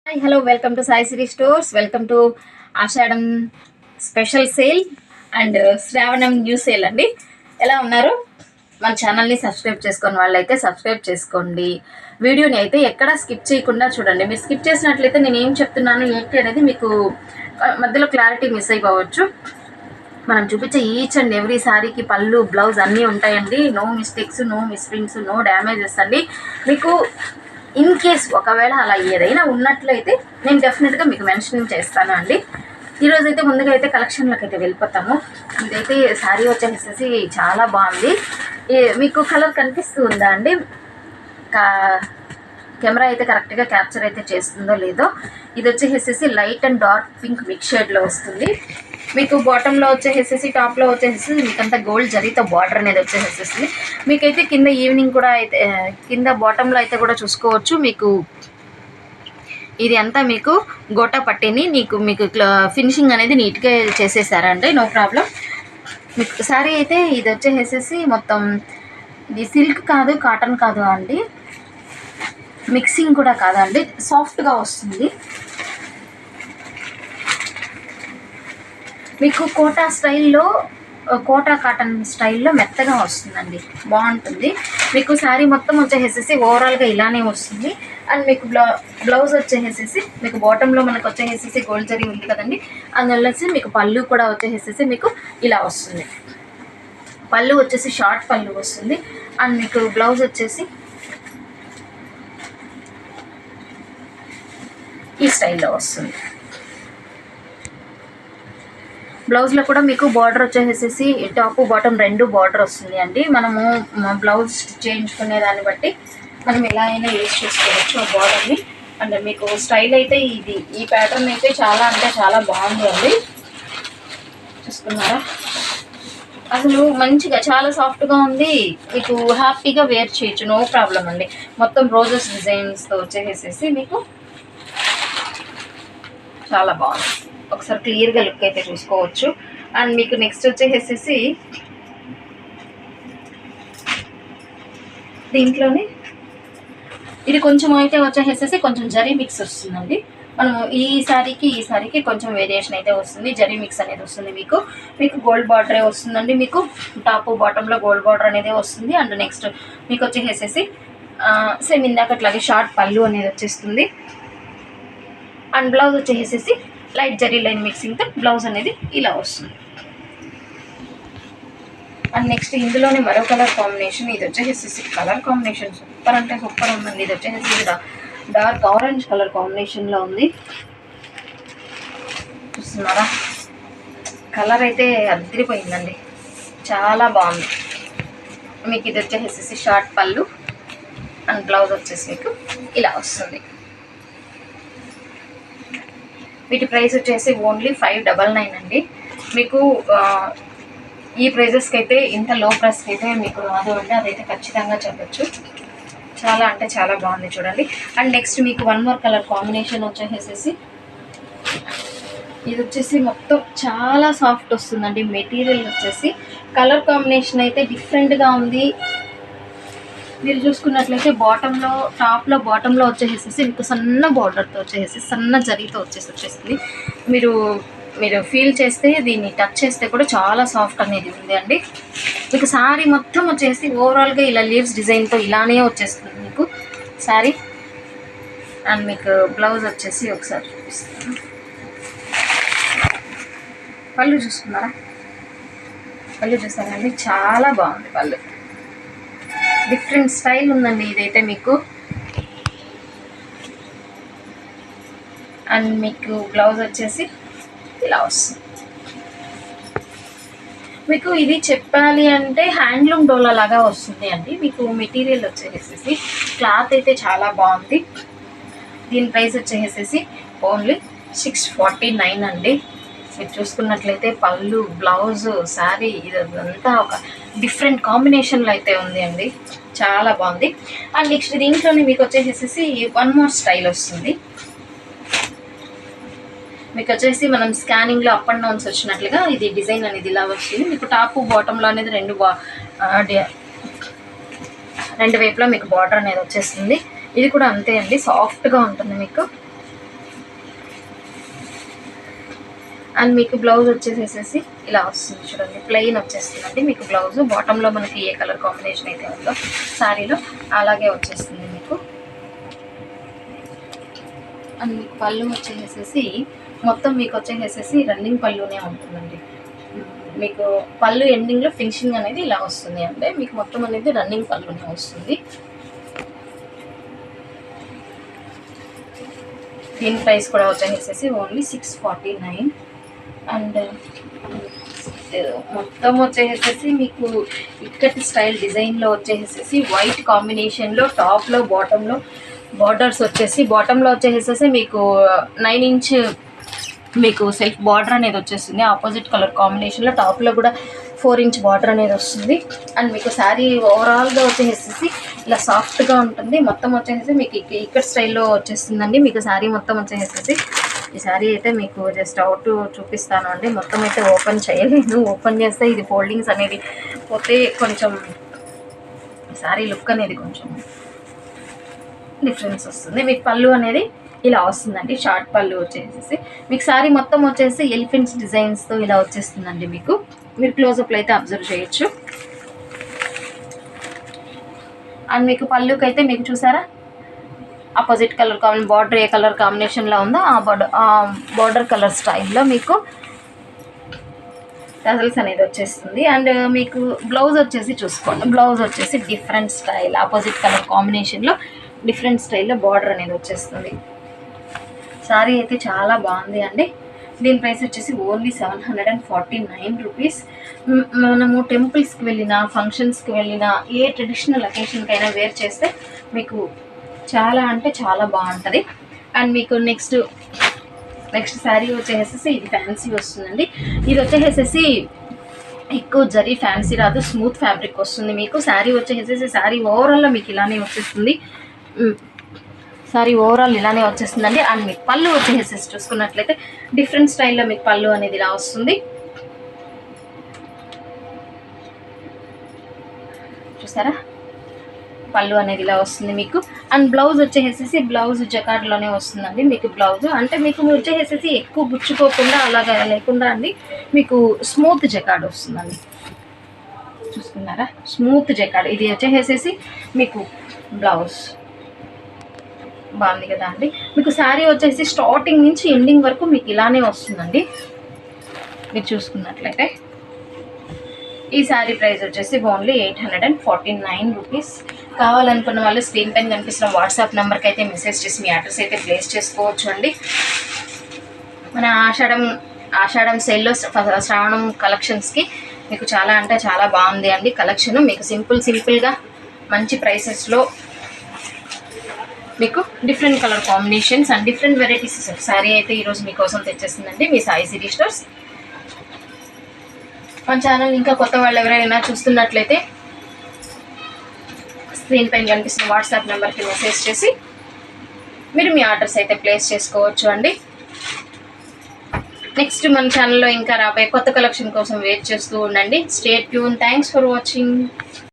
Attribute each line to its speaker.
Speaker 1: Hi hello welcome to Sai Sri stores. Welcome to Ashadham special sale and Shravanam new sale అండి. ఎలా ఉన్నారు? మన ఛానల్ని సబ్స్క్రైబ్ చేసుకుని వాళ్ళైతే సబ్స్క్రైబ్ చేసుకోండి. వీడియోని అయితే ఎక్కడా స్కిప్ చేయకుండా చూడండి. మీరు స్కిప్ చేసినట్లయితే నేను ఏం చెప్తున్నాను ఏంటి అనేది మీకు మధ్యలో క్లారిటీ మిస్ అయిపోవచ్చు. మనం చూపించే ఈచ్ అండ్ ఎవ్రీ శారీకి పళ్ళు బ్లౌజ్ అన్నీ ఉంటాయండి. No mistakes, no misprints, no damages అండి. మీకు ఇన్ కేస్ ఒకవేళ అలా ఏదైనా ఉన్నట్లయితే నేను డెఫినెట్గా మీకు మెన్షన్ చేస్తాను అండి. ఈరోజైతే ముందుగా అయితే కలెక్షన్లోకి అయితే వెళ్ళిపోతాము. ఇదైతే శారీ వచ్చేసేసి చాలా బాగుంది. మీకు కలర్ కనిపిస్తూ ఉందా అండి? కెమెరా అయితే కరెక్ట్గా క్యాప్చర్ అయితే చేస్తుందో లేదో. ఇది వచ్చేసేసి light and dark pink mix షేడ్లో వస్తుంది. మీకు బాటంలో వచ్చేసేసి టాప్లో వచ్చేసేసి మీకంతా గోల్డ్ జరీతో బార్డర్ అనేది వచ్చేసేసి మీకైతే కింద ఈవినింగ్ కూడా అయితే కింద బాటంలో అయితే కూడా చూసుకోవచ్చు. మీకు ఇది అంతా మీకు గోటా పట్టిని మీకు ఫినిషింగ్ అనేది నీట్గా చేసేసారండి. No problem. మీకు సారీ అయితే ఇది వచ్చేసేసి మొత్తం ఇది సిల్క్ కాదు, కాటన్ కాదు అండి, మిక్సింగ్ కూడా కాదండి, సాఫ్ట్గా వస్తుంది. మీకు కోటా స్టైల్లో, కోటా కాటన్ స్టైల్లో మెత్తగా వస్తుందండి, బాగుంటుంది. మీకు శారీ మొత్తం వచ్చేసేసి ఓవరాల్గా ఇలానే వస్తుంది. అండ్ మీకు బ్లౌజ్ వచ్చేసేసి మీకు బాటంలో మనకు వచ్చేసేసి గోల్డ్ జరీ ఉంది కదండి, అందువల్ల మీకు పళ్ళు కూడా వచ్చేసేసి మీకు ఇలా వస్తుంది. పళ్ళు వచ్చేసి షార్ట్ పళ్ళు వస్తుంది. అండ్ మీకు బ్లౌజ్ వచ్చేసి ఈ స్టైల్లో వస్తుంది. బ్లౌజ్లో కూడా మీకు బార్డర్ వచ్చేసేసి టాప్ బాటమ్ రెండు బార్డర్ వస్తుంది అండి. మనము బ్లౌజ్ చేయించుకునే దాన్ని బట్టి మనం ఎలా అయినా యూజ్ చేసుకోవచ్చు ఆ బార్డర్ని. అండ్ మీకు స్టైల్ అయితే ఈ ప్యాటర్న్ అయితే చాలా అంటే చాలా బాగుంది అండి. చూసుకున్నారా? అసలు మంచిగా చాలా సాఫ్ట్గా ఉంది. మీకు హ్యాపీగా వేర్ చేయొచ్చు, నో ప్రాబ్లం అండి. మొత్తం రోజెస్ డిజైన్స్తో వచ్చేసేసి మీకు చాలా బాగుంది. ఒకసారి క్లియర్గా లుక్ అయితే చూసుకోవచ్చు. అండ్ మీకు నెక్స్ట్ వచ్చేసేసి దీంట్లోనే ఇది కొంచెం అయితే వచ్చేసేసి కొంచెం జరీ మిక్స్ వస్తుందండి. మనము ఈ సారీకి కొంచెం వేరియేషన్ అయితే వస్తుంది, జరీ మిక్స్ అనేది వస్తుంది. మీకు గోల్డ్ బార్డరే వస్తుందండి. మీకు టాప్ బాటంలో గోల్డ్ బార్డర్ అనేది వస్తుంది. అండ్ నెక్స్ట్ మీకు వచ్చేసేసి సేమ్ ఇందాకట్లాగే షార్ట్ పళ్ళు అనేది వచ్చేస్తుంది. అండ్ బ్లౌజ్ వచ్చేసేసి లైట్ జరీ లైన్ మిక్సింగ్తో బ్లౌజ్ అనేది ఇలా వస్తుంది. అండ్ నెక్స్ట్ ఇందులోనే మరో కలర్ కాంబినేషన్. ఇది వచ్చేసేసి కలర్ కాంబినేషన్ సూపర్ అంటే సూపర్ ఉందండి. ఇది వచ్చేసేసి డార్క్ ఆరెంజ్ కలర్ కాంబినేషన్లో ఉంది. చూస్తున్నారా? కలర్ అయితే అదిరిపోయిందండి, చాలా బాగుంది. మీకు ఇది వచ్చేసేసి షార్ట్ పళ్ళు అండ్ బ్లౌజ్ వచ్చేసి మీకు ఇలా వస్తుంది. వీటి ప్రైస్ వచ్చేసి ఓన్లీ 599 అండి. మీకు ఈ ప్రైజెస్కి అయితే ఇంత లో ప్రైస్కి అయితే మీకు రాదు అంటే అదైతే ఖచ్చితంగా చెప్పచ్చు. చాలా అంటే చాలా బాగుంది చూడండి. అండ్ నెక్స్ట్ మీకు వన్ మోర్ కలర్ కాంబినేషన్ వచ్చేసేసి ఇది వచ్చేసి మొత్తం చాలా సాఫ్ట్ వస్తుందండి. మెటీరియల్ వచ్చేసి కలర్ కాంబినేషన్ అయితే డిఫరెంట్గా ఉంది. మీరు చూసుకున్నట్లయితే బాటంలో వచ్చేసేసి మీకు సన్న బార్డర్తో వచ్చేసి సన్న జరీతో వచ్చేస్తుంది. మీరు ఫీల్ చేస్తే దీన్ని టచ్ చేస్తే కూడా చాలా సాఫ్ట్ అనేది ఉంది అండి. మీకు శారీ మొత్తం వచ్చేసి ఓవరాల్గా ఇలా లీవ్స్ డిజైన్తో ఇలానే వచ్చేస్తుంది మీకు శారీ. అండ్ మీకు బ్లౌజ్ వచ్చేసి ఒకసారి చూపిస్తాను. పళ్ళు చూసుకున్నారా? పళ్ళు చూసారండి, చాలా బాగుంది పళ్ళు. డిఫరెంట్ స్టైల్ ఉందండి ఇదైతే మీకు. అండ్ మీకు బ్లౌజ్ వచ్చేసి ఇలా వస్తుంది. మీకు ఇది చెప్పాలి అంటే హ్యాండ్లూమ్ డోలా లాగా వస్తుంది అండి. మీకు మెటీరియల్ వచ్చేసేసి క్లాత్ అయితే చాలా బాగుంది. దీని ప్రైస్ వచ్చేసేసి ఓన్లీ 649 అండి. మీరు చూసుకున్నట్లయితే పళ్ళు, బ్లౌజు, శారీ ఇదంతా ఒక డిఫరెంట్ కాంబినేషన్లో అయితే ఉంది అండి, చాలా బాగుంది. అండ్ నెక్స్ట్ దీంట్లోనే మీకు వచ్చేసేసి వన్ మోర్ స్టైల్ వస్తుంది. మీకు వచ్చేసి మనం స్కానింగ్లో అప్ అండ్ డౌన్స్ వచ్చినట్లుగా ఇది డిజైన్ అనేది ఇలా వస్తుంది. మీకు టాప్ బాటంలో అనేది రెండు వైపులా మీకు బార్డర్ అనేది వచ్చేస్తుంది. ఇది కూడా అంతే అండి, సాఫ్ట్గా ఉంటుంది. మీకు అండ్ మీకు బ్లౌజ్ వచ్చేసేసి ఇలా వస్తుంది చూడండి, ప్లెయిన్ వచ్చేస్తుందండి మీకు బ్లౌజ్. బాటంలో మనకి ఏ కలర్ కాంబినేషన్ అయితే ఉందో శారీలో అలాగే వచ్చేస్తుంది మీకు. అండ్ మీకు పళ్ళు వచ్చేసేసి మొత్తం మీకు వచ్చేసేసి రన్నింగ్ పళ్ళునే ఉంటుందండి. మీకు పళ్ళు ఎండింగ్లో ఫినిషింగ్ అనేది ఇలా వస్తుంది, అంటే మీకు మొత్తం అనేది రన్నింగ్ పళ్ళునే వస్తుంది. దీని ప్రైస్ కూడా వచ్చేసేసి ఓన్లీ 649. అండ్ మొత్తం వచ్చేసేసి మీకు ఇక్కటి స్టైల్ డిజైన్లో వచ్చేసేసి వైట్ కాంబినేషన్లో టాప్లో బాటంలో బార్డర్స్ వచ్చేసి, బాటంలో వచ్చేసేసి మీకు 9 ఇంచ్ మీకు సెల్ఫ్ బార్డర్ అనేది వచ్చేస్తుంది. ఆపోజిట్ కలర్ కాంబినేషన్లో టాప్లో కూడా 4 ఇంచ్ బార్డర్ అనేది వస్తుంది. అండ్ మీకు శారీ ఓవరాల్గా వచ్చేసేసి ఇలా సాఫ్ట్గా ఉంటుంది. మొత్తం వచ్చేసి మీకు ఇక్కడ స్టైల్లో వచ్చేస్తుందండి మీకు శారీ మొత్తం వచ్చేసేసి. ఈ శారీ అయితే మీకు జస్ట్ అవుట్ చూపిస్తాను అండి, మొత్తం అయితే ఓపెన్ చేయలేను. ఓపెన్ చేస్తే ఇది ఫోల్డింగ్స్ అనేది పోతే కొంచెం శారీ లుక్ అనేది కొంచెం డిఫరెన్స్ వస్తుంది. మీకు పళ్ళు అనేది ఇలా వస్తుందండి, షార్ట్ పళ్ళు వచ్చేసేసి. మీకు శారీ మొత్తం వచ్చేసి ఎలిఫెంట్స్ డిజైన్స్తో ఇలా వచ్చేస్తుందండి మీకు. మీరు క్లోజప్లో అయితే అబ్జర్వ్ చేయొచ్చు. అండ్ మీకు పళ్ళుకి అయితే మీకు చూసారా ఆపోజిట్ కలర్ బార్డర్ ఏ కలర్ కాంబినేషన్లో ఉందో ఆ బార్డర్ కలర్ స్టైల్లో మీకు టజల్స్ అనేది వచ్చేస్తుంది. అండ్ మీకు బ్లౌజ్ వచ్చేసి చూసుకోండి, బ్లౌజ్ వచ్చేసి డిఫరెంట్ స్టైల్ ఆపోజిట్ కలర్ కాంబినేషన్లో డిఫరెంట్ స్టైల్లో బార్డర్ అనేది వచ్చేస్తుంది. శారీ అయితే చాలా బాగుంది అండి. దీని ప్రైస్ వచ్చేసి ఓన్లీ 749 రూపీస్. మనము టెంపుల్స్కి వెళ్ళినా ఫంక్షన్స్కి వెళ్ళినా ఏ ట్రెడిషనల్ అకేషన్కైనా వేర్ చేస్తే మీకు చాలా అంటే చాలా బాగుంటుంది. అండ్ మీకు నెక్స్ట్ శారీ వచ్చేసేసి ఇది ఫ్యాన్సీ వస్తుందండి. ఇది వచ్చేసేసి ఎక్కువ జరీ ఫ్యాన్సీ రాదు, స్మూత్ ఫ్యాబ్రిక్ వస్తుంది మీకు. శారీ వచ్చేసేసి శారీ ఓవరాల్లో మీకు ఇలానే వచ్చేస్తుంది, శారీ ఓవరాల్ ఇలానే వచ్చేస్తుందండి. అండ్ మీకు పళ్ళు వచ్చేసేసి చూసుకున్నట్లయితే డిఫరెంట్ స్టైల్లో మీకు పళ్ళు అనేది ఇలా వస్తుంది, చూసారా పళ్ళు అనేది ఇలా వస్తుంది మీకు. అండ్ బ్లౌజ్ వచ్చేసేసి బ్లౌజ్ జకార్డ్లోనే వస్తుందండి మీకు బ్లౌజ్. అంటే మీకు వచ్చేసేసి ఎక్కువ గుచ్చుకోకుండా అలాగా లేకుండా అండి మీకు స్మూత్ జకార్డ్ వస్తుందండి, చూసుకున్నారా స్మూత్ జకార్డ్. ఇది వచ్చేసేసి మీకు బ్లౌజ్ బాగుంది కదా అండి. మీకు శారీ వచ్చేసి స్టార్టింగ్ నుంచి ఎండింగ్ వరకు మీకు ఇలానే వస్తుందండి మీరు చూసుకున్నట్లయితే. ఈ శారీ ప్రైస్ వచ్చేసి ఓన్లీ 849 రూపీస్. కావాలనుకున్న వాళ్ళు స్క్రీన్ పైన కనిపిస్తున్న వాట్సాప్ నెంబర్కి అయితే మెసేజ్ చేసి మీ అడ్రస్ అయితే ప్లేస్ చేసుకోవచ్చు అండి. మన ఆషాఢం సేల్లో శ్రావణం కలెక్షన్స్కి మీకు చాలా అంటే చాలా బాగుంది అండి కలెక్షన్. మీకు సింపుల్గా మంచి ప్రైసెస్లో మీకు different colour combinations and different varieties sari అయితే ఈరోజు మీకోసం తెచ్చేస్తుందండి మీ సాయి సిరీ స్టోర్స్. మన ఛానల్ ఇంకా కొత్త వాళ్ళు ఎవరైనా చూస్తున్నట్లయితే స్క్రీన్ పైన కనిపిస్తున్న వాట్సాప్ నెంబర్కి మెసేజ్ చేసి మీరు మీ ఆర్డర్స్ అయితే ప్లేస్ చేసుకోవచ్చు అండి. నెక్స్ట్ మన ఛానల్లో ఇంకా రాబోయే కొత్త కలెక్షన్ కోసం వెయిట్ చేస్తూ ఉండండి. Stay tune. Thanks for watching.